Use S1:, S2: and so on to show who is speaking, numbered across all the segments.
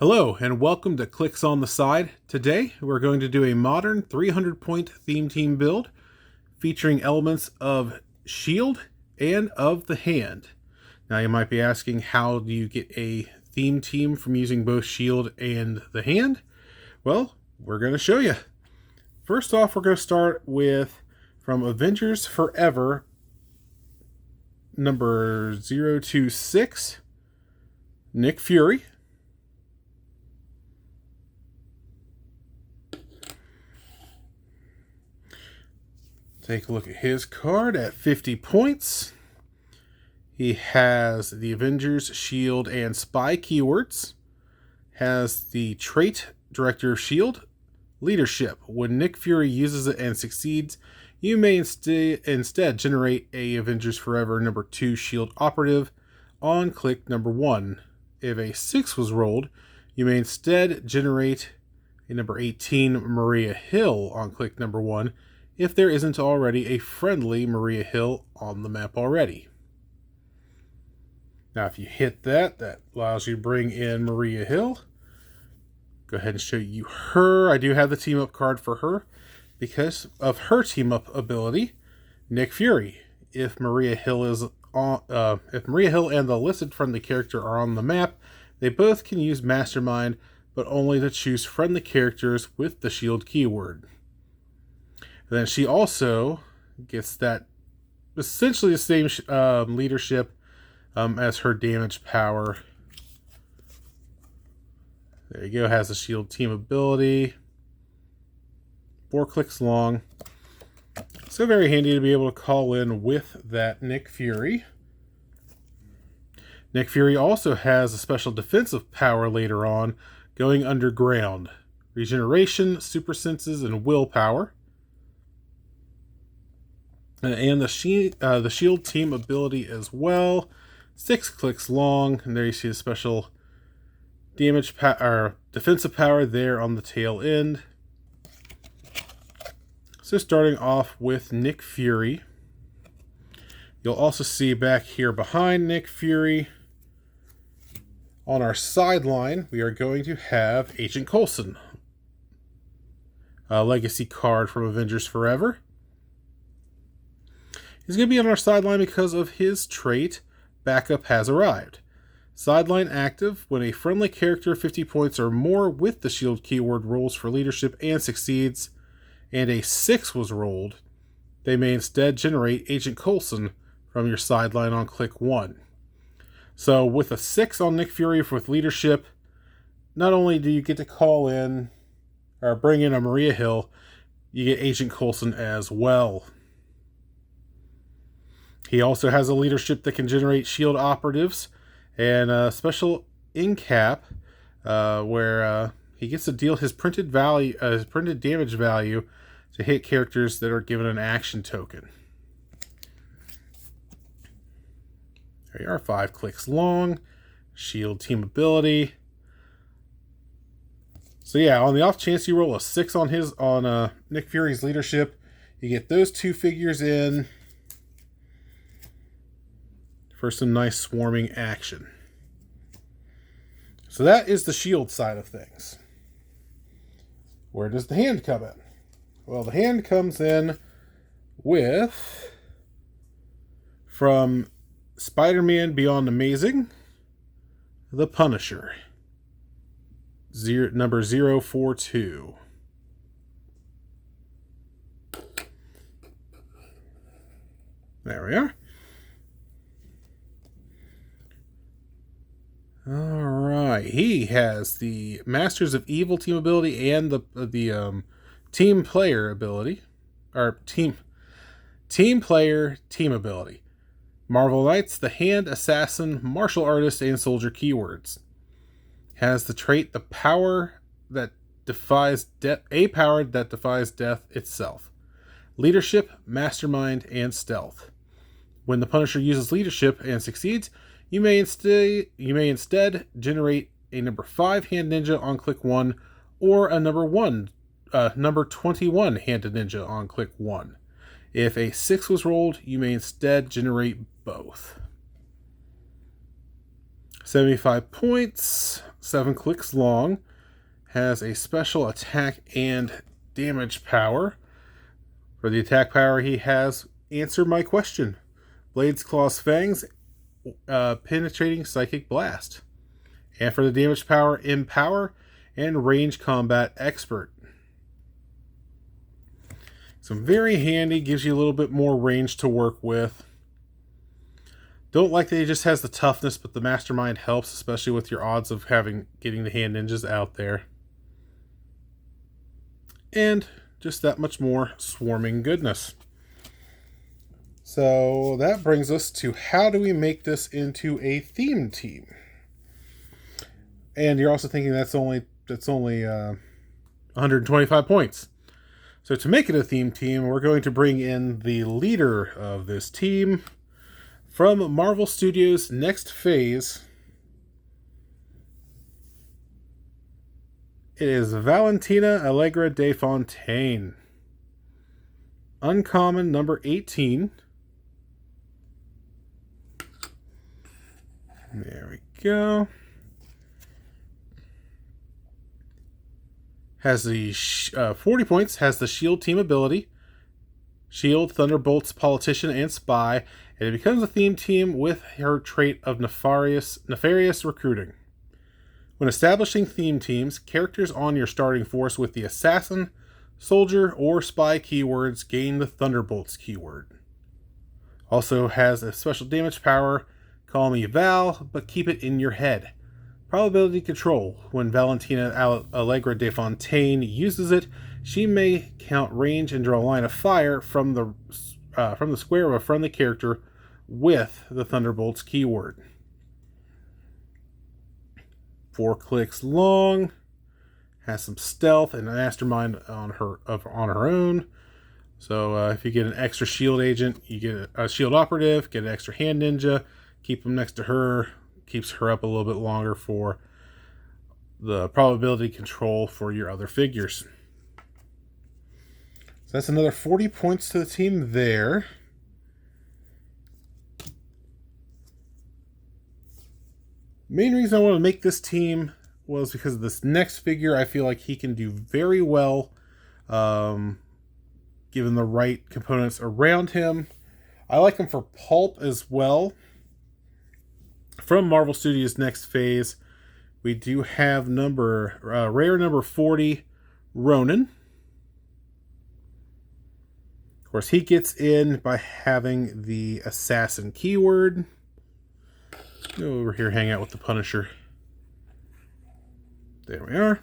S1: Hello and welcome to Clicks on the Side. Today we're going to do a modern 300-point theme team build featuring elements of Shield and of the Hand. Now you might be asking, how do you get a theme team from using both Shield and the Hand? Well, we're going to show you. First off, we're going to start with, from Avengers Forever, number 026, Nick Fury. Take a look at his card at 50 points. He has the Avengers, Shield, and Spy keywords. Has the trait Director of Shield, Leadership. When Nick Fury uses it and succeeds, you may instead generate a Avengers Forever number 2 Shield operative on click number 1. If a 6 was rolled, you may instead generate a number 18 Maria Hill on click number 1, if there isn't already a friendly Maria Hill on the map already. Now if you hit that, that allows you to bring in Maria Hill. Go ahead and show you her. I do have the team up card for her because of her team up ability, Nick Fury. If Maria Hill and the listed friendly character are on the map, they both can use Mastermind, but only to choose friendly characters with the Shield keyword. Then she also gets that essentially the same leadership as her damage power. There you go. Has the Shield team ability. 4 clicks long. So very handy to be able to call in with that Nick Fury. Nick Fury also has a special defensive power later on, going underground. Regeneration, super senses, and willpower. And the Shield team ability as well. 6 clicks long, and there you see a special damage defensive power there on the tail end. So starting off with Nick Fury, you'll also see back here behind Nick Fury, on our sideline, we are going to have Agent Coulson, a legacy card from Avengers Forever. He's going to be on our sideline because of his trait, Backup Has Arrived. Sideline active, when a friendly character 50 points or more with the Shield keyword rolls for leadership and succeeds, and a 6 was rolled, they may instead generate Agent Coulson from your sideline on click 1. So with a 6 on Nick Fury with leadership, not only do you get to call in or bring in a Maria Hill, you get Agent Coulson as well. He also has a leadership that can generate Shield operatives and a special in cap where he gets to deal his printed damage value to hit characters that are given an action token. There you are, 5 clicks long. Shield team ability. So yeah, on the off chance you roll a 6 on Nick Fury's leadership, you get those 2 figures in for some nice swarming action. So that is the Shield side of things. Where does the Hand come in? Well, the Hand comes in with, from Spider-Man Beyond Amazing, the Punisher, number 042. There we are. Alright, he has the Masters of Evil team ability and the team player ability, or team player team ability. Marvel Knights, the Hand, Assassin, Martial Artist, and Soldier keywords. Has the trait the power that defies death, a power that defies death itself. Leadership, Mastermind, and Stealth. When the Punisher uses leadership and succeeds, you may instead generate a number 5 Hand Ninja on click 1 or a number 21 Handed Ninja on click 1. If a 6 was rolled, you may instead generate both. 75 points. 7 clicks long, has a special attack and damage power. For the attack power, he has Answer My Question, Blades, Claws, Fangs, Penetrating Psychic Blast. And for the damage power, Empower and Range Combat Expert. So very handy, gives you a little bit more range to work with. Don't like that he just has the toughness, but the mastermind helps, especially with your odds of getting the hand ninjas out there. And just that much more swarming goodness. So that brings us to how do we make this into a theme team? And you're also thinking that's only 125 points. So to make it a theme team, we're going to bring in the leader of this team from Marvel Studios' next phase. It is Valentina Allegra de Fontaine. Uncommon number 18. There we go. Has the 40 points, has the Shield team ability. Shield, Thunderbolts, Politician, and Spy. And it becomes a theme team with her trait of nefarious recruiting. When establishing theme teams, characters on your starting force with the Assassin, Soldier, or Spy keywords gain the Thunderbolts keyword. Also has a special damage power, Call Me Val, but keep it in your head. Probability control. When Valentina Allegra de Fontaine uses it, she may count range and draw a line of fire from the square of a friendly character with the Thunderbolts keyword. 4 clicks long. Has some stealth and a mastermind on her own. So if you get an extra shield agent, you get a shield operative, get an extra hand ninja, keep them next to her. Keeps her up a little bit longer for the probability control for your other figures. So that's another 40 points to the team there. Main reason I want to make this team was because of this next figure. I feel like he can do very well given the right components around him. I like him for pulp as well. From Marvel Studios' next phase, we do have rare number 40, Ronin. Of course, he gets in by having the Assassin keyword. Go over here, hang out with the Punisher. There we are.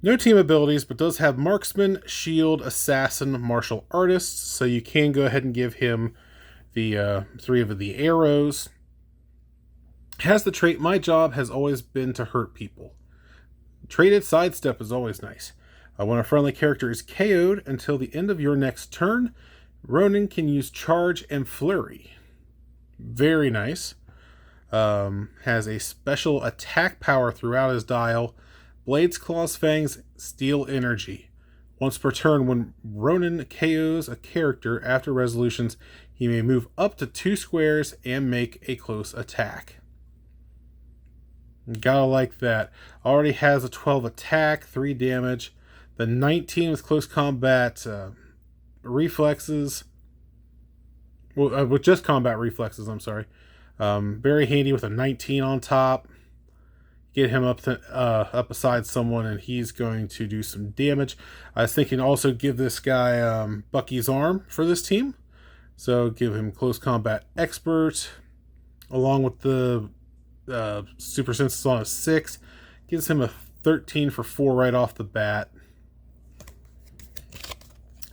S1: No team abilities, but does have Marksman, Shield, Assassin, Martial Artist, so you can go ahead and give him the 3 of the arrows. Has the trait, My job has always been to hurt people. Traded sidestep is always nice. When a friendly character is KO'd until the end of your next turn, Ronin can use Charge and Flurry. Very nice. Has a special attack power throughout his dial. Blades, Claws, Fangs, Steel Energy. Once per turn, when Ronin KOs a character after resolutions, he may move up to 2 squares and make a close attack. Gotta like that. Already has a 12 attack, 3 damage. The 19 with close combat reflexes. Well, with just combat reflexes, I'm sorry. Very handy with a 19 on top. Get him up beside someone, and he's going to do some damage. I was thinking also give this guy Bucky's arm for this team. So give him close combat expert, along with the super senses on a 6. Gives him a 13 for 4 right off the bat.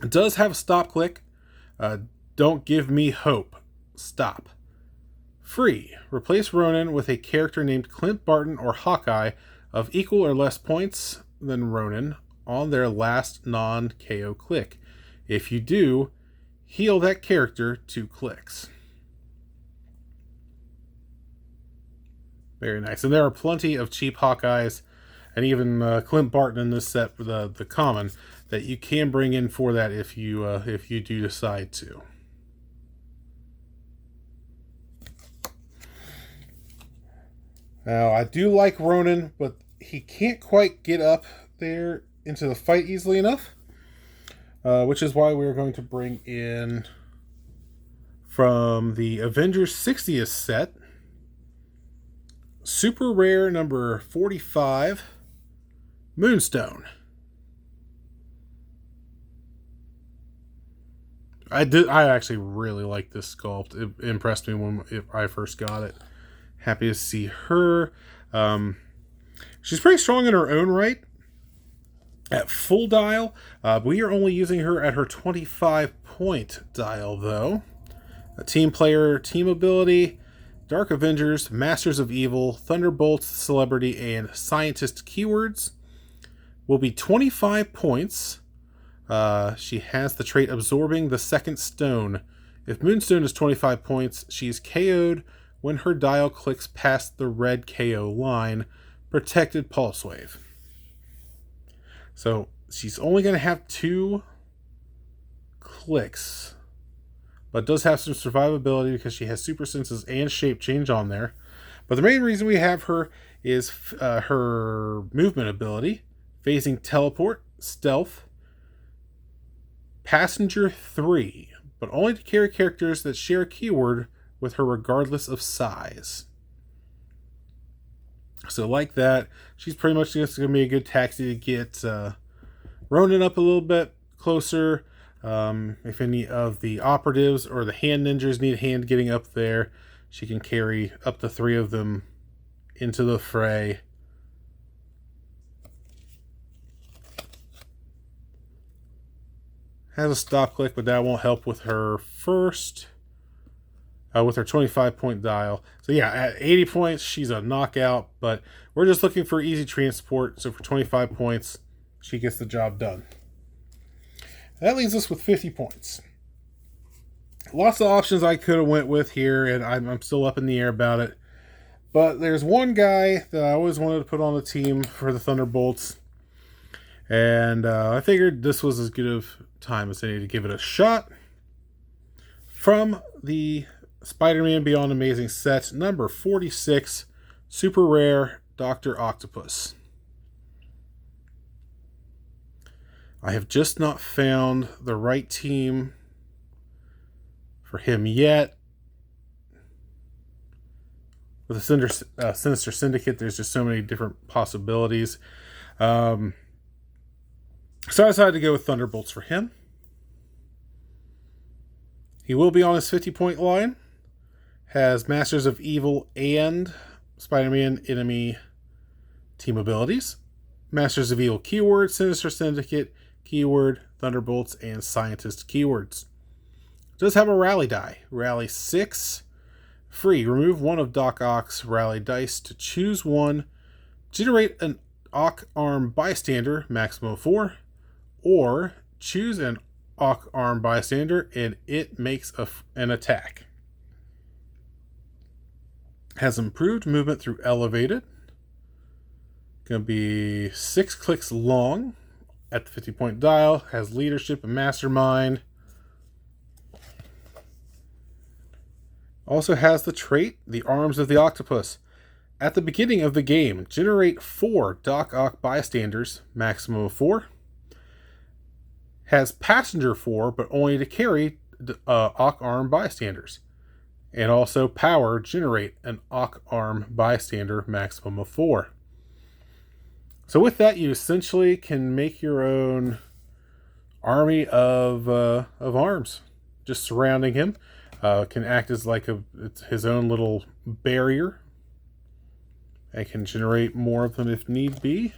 S1: It does have a stop click. Don't give me hope. Stop. Free. Replace Ronin with a character named Clint Barton or Hawkeye of equal or less points than Ronin on their last non-KO click. If you do, heal that character 2 clicks. Very nice. And there are plenty of cheap Hawkeyes and even Clint Barton in this set, the common, that you can bring in for that if you do decide to. Now, I do like Ronin, but he can't quite get up there into the fight easily enough, which is why we're going to bring in, from the Avengers 60th set, super rare number 45, Moonstone. I actually really like this sculpt. It impressed me when I first got it. Happy to see her. She's pretty strong in her own right. At full dial, we are only using her at her 25-point dial, though. A team player, team ability, Dark Avengers, Masters of Evil, Thunderbolts, Celebrity, and Scientist keywords will be 25 points. She has the trait Absorbing the Second Stone. If Moonstone is 25 points, she's KO'd when her dial clicks past the red KO line, Protected Pulse Wave. So she's only going to have 2 clicks, but does have some survivability because she has super senses and shape change on there. But the main reason we have her is her movement ability, phasing teleport, stealth, passenger 3, but only to carry characters that share a keyword with her regardless of size. So like that, she's pretty much just going to be a good taxi to get Ronin up a little bit closer. If any of the operatives or the hand ninjas need a hand getting up there, she can carry up to 3 of them into the fray. Has a stop click, but that won't help with her first. With her 25-point dial. So yeah, at 80 points, she's a knockout, but we're just looking for easy transport. So for 25 points, she gets the job done. That leaves us with 50 points. Lots of options I could have went with here, and I'm still up in the air about it. But there's one guy that I always wanted to put on the team for the Thunderbolts, and I figured this was as good of time as any to give it a shot. From the Spider-Man Beyond Amazing set, number 46, super rare, Dr. Octopus. I have just not found the right team for him yet. With the Sinister Syndicate, there's just so many different possibilities. So I decided to go with Thunderbolts for him. He will be on his 50-point line. Has Masters of Evil and Spider-Man enemy team abilities. Masters of Evil keyword, Sinister Syndicate keyword, Thunderbolts, and Scientist keywords. Does have a rally die. Rally 6. Free. Remove 1 of Doc Ock's rally dice to choose 1. Generate an Ock Arm bystander, maximum of 4. Or choose an Ock Arm bystander and it makes an attack. Has improved movement through elevated. Going to be 6 clicks long at the 50-point dial. Has leadership and mastermind. Also has the trait, the Arms of the Octopus. At the beginning of the game, generate 4 Doc Ock bystanders, maximum of 4. Has passenger 4, but only to carry Ock Arm bystanders. And also power, generate an Ock Arm bystander, maximum of 4. So with that, you essentially can make your own army of arms, just surrounding him. Can act as like his own little barrier. And can generate more of them if need be.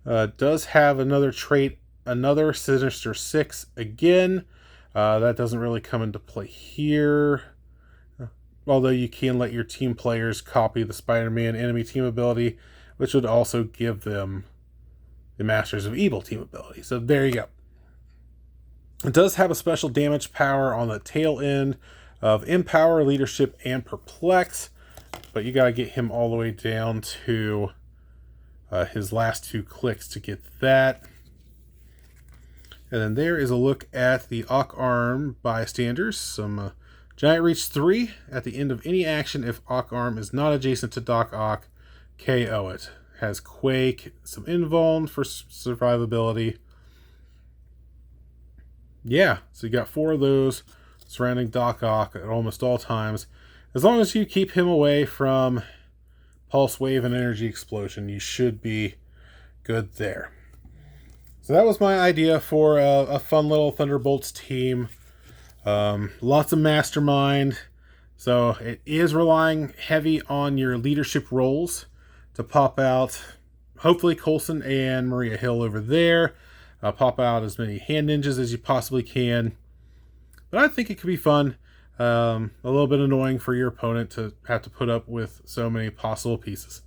S1: Does have another trait, another Sinister 6 again. That doesn't really come into play here. Although you can let your team players copy the Spider-Man enemy team ability, which would also give them the Masters of Evil team ability. So there you go. It does have a special damage power on the tail end of Empower, Leadership, and Perplex. But you got to get him all the way down to his last 2 clicks to get that. And then there is a look at the Ock Arm bystanders. Some Giant Reach 3, at the end of any action, if Ock Arm is not adjacent to Doc Ock, KO it. Has Quake, some Invuln for survivability. Yeah, so you got 4 of those surrounding Doc Ock at almost all times. As long as you keep him away from Pulse Wave and Energy Explosion, you should be good there. So that was my idea for a fun little Thunderbolts team. Lots of mastermind. So it is relying heavy on your leadership roles to pop out, hopefully Coulson and Maria Hill over there. Pop out as many hand ninjas as you possibly can. But I think it could be fun. A little bit annoying for your opponent to have to put up with so many possible pieces.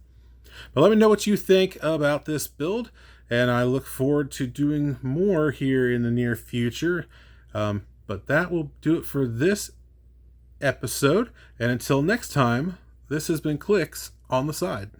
S1: But let me know what you think about this build, and I look forward to doing more here in the near future. But that will do it for this episode. And until next time, this has been Clicks on the Side.